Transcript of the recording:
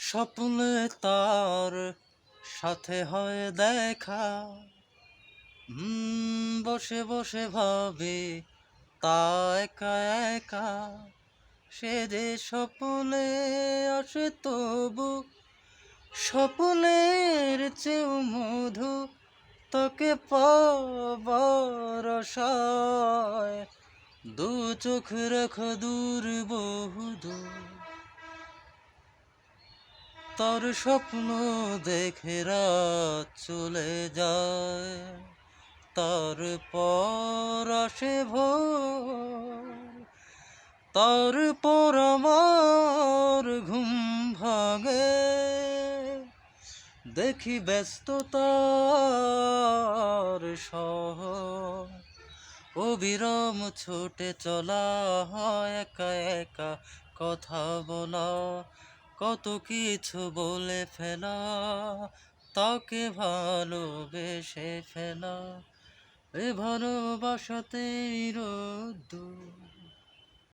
স্বপ্নে তার সাথে হয় দেখা। বসে বসে ভাবে তা একা একা, সে যে স্বপ্নে আসে তবু স্বপ্নের চেয়েও মধু তোকে পাবার আশায়। দু চোখ রাখা দূর বহুদূর, তার স্বপ্ন দেখে রাত চলে যায়। তারপর আসে ভোর, তারপর আমার ঘুম ভাঙে। দেখি ব্যস্ততার শহর, অবিরাম ছুটে চলা, একা একা কথা বলা, কত কিছু বলে ফেলা, তাকে ভালোবেসে ফেলা। এ ভালোবাসাতেই রোদ্দুর